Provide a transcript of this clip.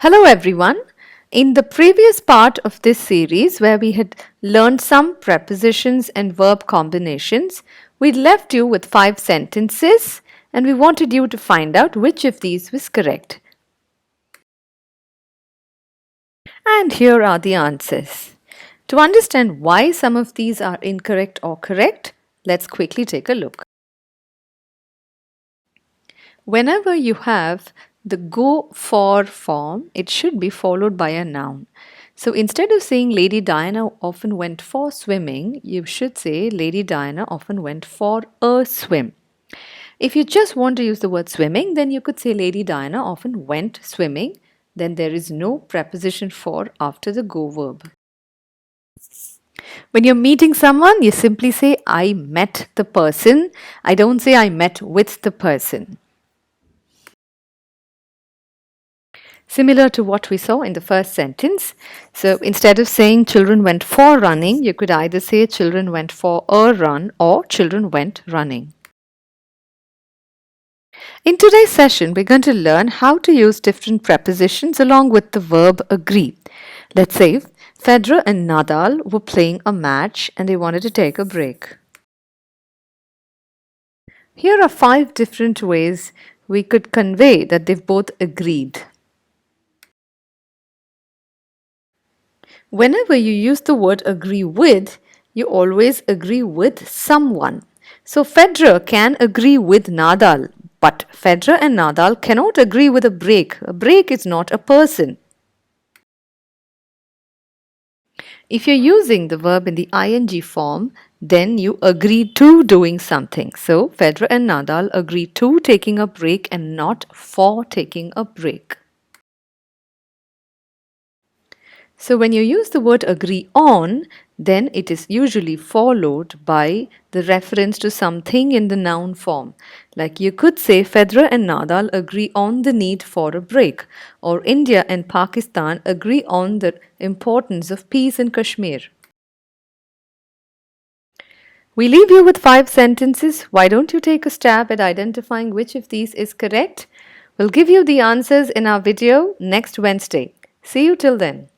Hello everyone. In the previous part of this series where we had learned some prepositions and verb combinations, we left you with 5 sentences and we wanted you to find out which of these was correct. And here are the answers. To understand why some of these are incorrect or correct, let's quickly take a look. Whenever you have the go for form, it should be followed by a noun. So instead of saying Lady Diana often went for swimming, you should say Lady Diana often went for a swim. If you just want to use the word swimming, then you could say Lady Diana often went swimming. Then there is no preposition for after the go verb. When you're meeting someone, you simply say I met the person. I don't say I met with the person. Similar to what we saw in the first sentence. So instead of saying children went for running, you could either say children went for a run or children went running. In today's session, we're going to learn how to use different prepositions along with the verb agree. Let's say Federer and Nadal were playing a match and they wanted to take a break. Here are 5 different ways we could convey that they've both agreed. Whenever you use the word agree with, you always agree with someone. So Federer can agree with Nadal, but Federer and Nadal cannot agree with a break. A break is not a person. If you're using the verb in the ing form, then you agree to doing something. So Federer and Nadal agree to taking a break and not for taking a break. So when you use the word agree on, then it is usually followed by the reference to something in the noun form. Like you could say Federer and Nadal agree on the need for a break, or India and Pakistan agree on the importance of peace in Kashmir. We leave you with 5 sentences. Why don't you take a stab at identifying which of these is correct? We'll give you the answers in our video next Wednesday. See you till then.